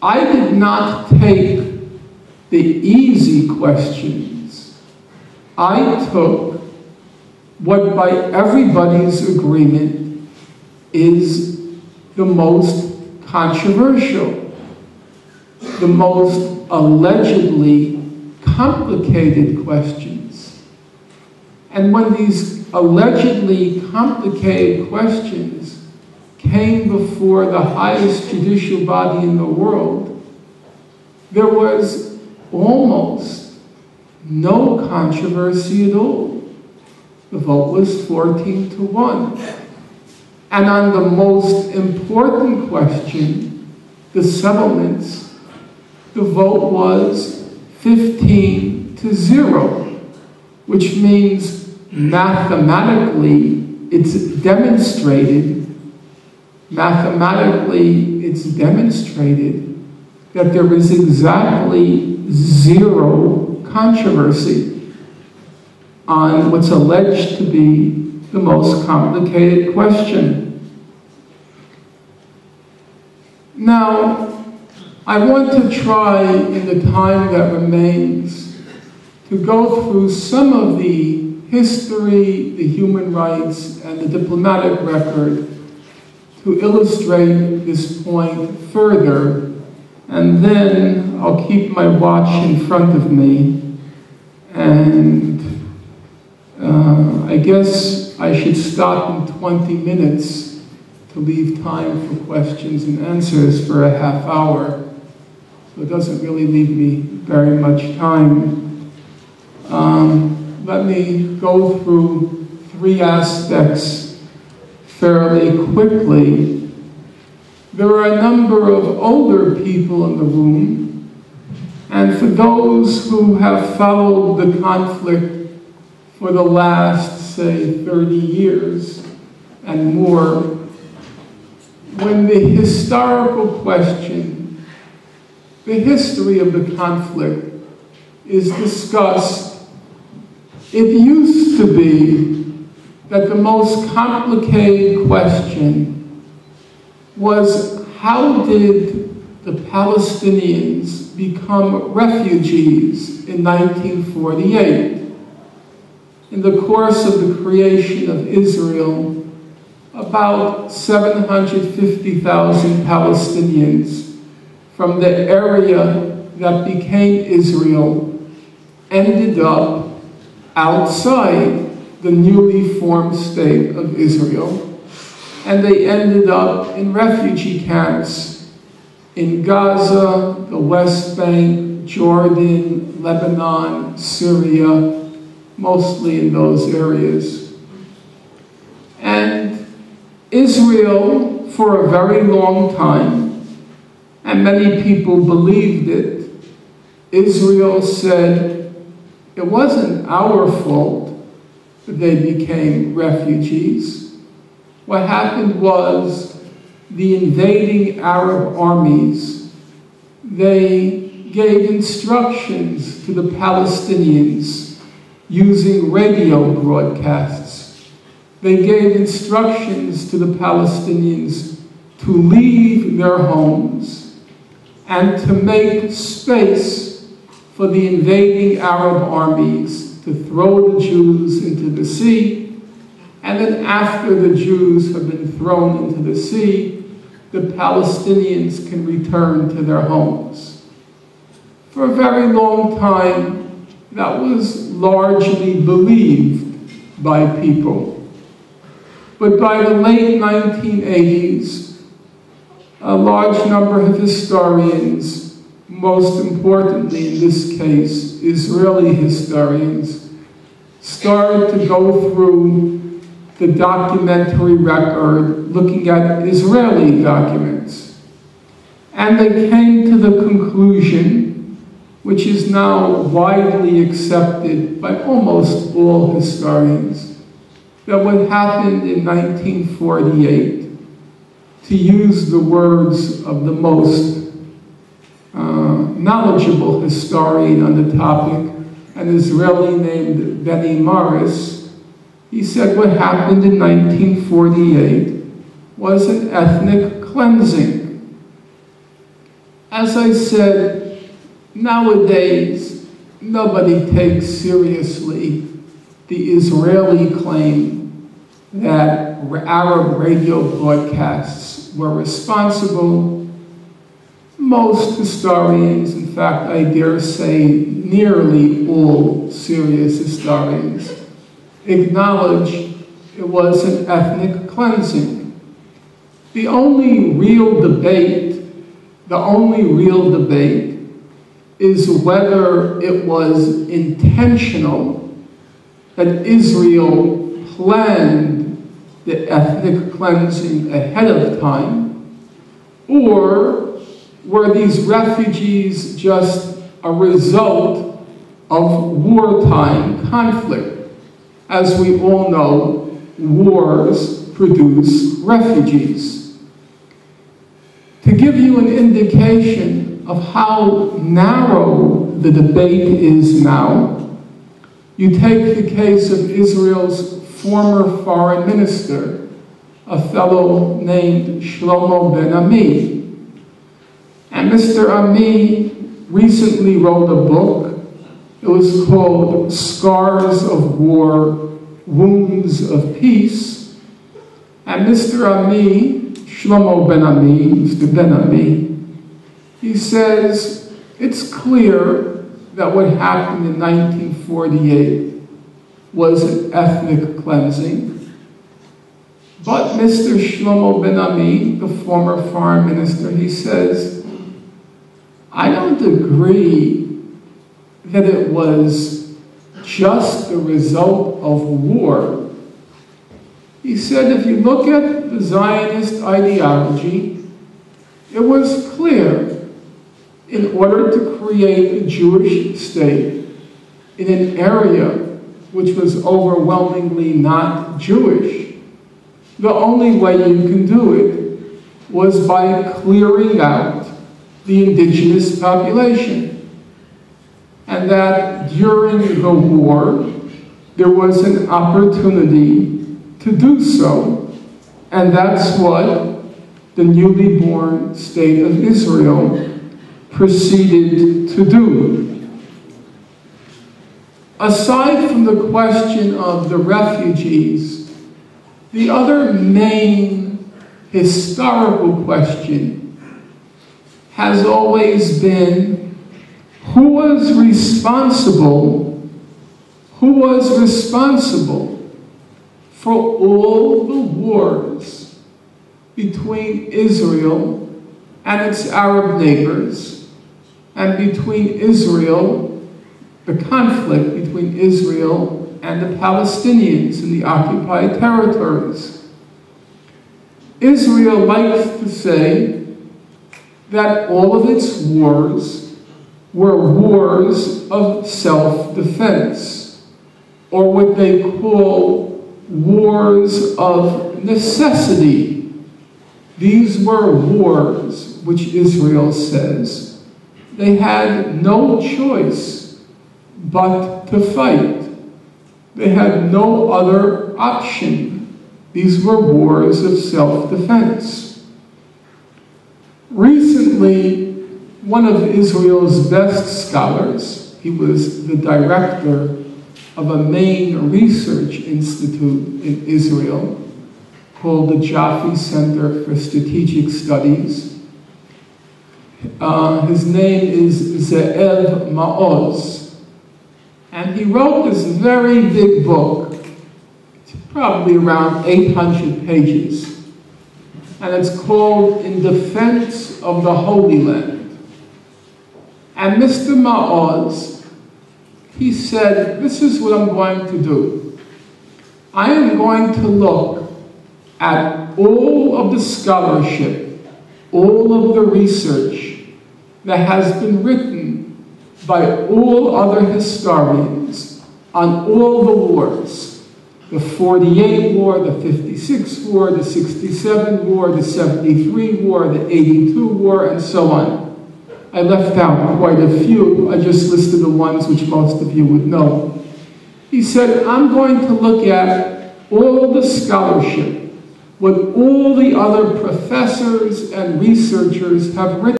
I did not take the easy questions. I took what by everybody's agreement is the most controversial, the most allegedly complicated questions. And when these allegedly complicated questions came before the highest judicial body in the world, there was almost no controversy at all. The vote was 14-1. And on the most important question, the settlements, the vote was 15-0, which means mathematically it's demonstrated that there is exactly zero controversy on what's alleged to be the most complicated question. Now, I want to try in the time that remains to go through some of the history, the human rights, and the diplomatic record to illustrate this point further, and then I'll keep my watch in front of me, and I guess I should stop in 20 minutes to leave time for questions and answers for a half hour. So it doesn't really leave me very much time. Let me go through three aspects fairly quickly. There are a number of older people in the room, and for those who have followed the conflict for the last, say, 30 years and more, when the historical question, the history of the conflict, is discussed, it used to be that the most complicated question was, how did the Palestinians become refugees in 1948? In the course of the creation of Israel, about 750,000 Palestinians from the area that became Israel ended up outside the newly formed state of Israel, and they ended up in refugee camps in Gaza, the West Bank, Jordan, Lebanon, Syria, mostly in those areas. And Israel, for a very long time, and many people believed it, Israel said, it wasn't our fault that they became refugees. What happened was the invading Arab armies, they gave instructions to the Palestinians using radio broadcasts. They gave instructions to the Palestinians to leave their homes and to make space for the invading Arab armies to throw the Jews into the sea, and then after the Jews have been thrown into the sea, the Palestinians can return to their homes. For a very long time, that was largely believed by people. But by the late 1980s, a large number of historians, most importantly in this case, Israeli historians, started to go through the documentary record looking at Israeli documents. And they came to the conclusion, which is now widely accepted by almost all historians, that what happened in 1948, to use the words of the most knowledgeable historian on the topic, an Israeli named Benny Morris, he said what happened in 1948 was an ethnic cleansing. As I said, nowadays, nobody takes seriously the Israeli claim that Arab radio broadcasts were responsible. Most historians, in fact, I dare say nearly all serious historians, acknowledge it was an ethnic cleansing. The only real debate is whether it was intentional, that Israel planned the ethnic cleansing ahead of time, or were these refugees just a result of wartime conflict? As we all know, wars produce refugees. To give you an indication of how narrow the debate is now, you take the case of Israel's former foreign minister, a fellow named Shlomo Ben Ami. And Mr. Ami recently wrote a book. It was called Scars of War, Wounds of Peace. And Mr. Ami, Shlomo Ben Ami, Mr. Ben Ami, he says, it's clear that what happened in 1948 was an ethnic cleansing. But Mr. Shlomo Ben Ami, the former foreign minister, he says, I don't agree that it was just the result of war. He said, if you look at the Zionist ideology, it was clear, in order to create a Jewish state in an area which was overwhelmingly not Jewish, the only way you can do it was by clearing out the indigenous population. And that during the war, there was an opportunity to do so. And that's what the newly born state of Israel proceeded to do. Aside from the question of the refugees, the other main historical question has always been who was responsible for all the wars between Israel and its Arab neighbors, and between Israel, the conflict between Israel and the Palestinians in the occupied territories. Israel likes to say that all of its wars were wars of self-defense, or what they call wars of necessity. These were wars which Israel says they had no choice but to fight. They had no other option. These were wars of self-defense. Recently, one of Israel's best scholars, he was the director of a main research institute in Israel called the Jaffe Center for Strategic Studies. His name is Ze'ev Maoz. And he wrote this very big book. It's probably around 800 pages. And it's called In Defense of the Holy Land. And Mr. Maoz, he said, this is what I'm going to do. I am going to look at all of the scholarship, all of the research that has been written by all other historians on all the wars. The 48 war, the 56 war, the 67 war, the 73 war, the 82 war, and so on. I left out quite a few. I just listed the ones which most of you would know. He said, I'm going to look at all the scholarship, what all the other professors and researchers have written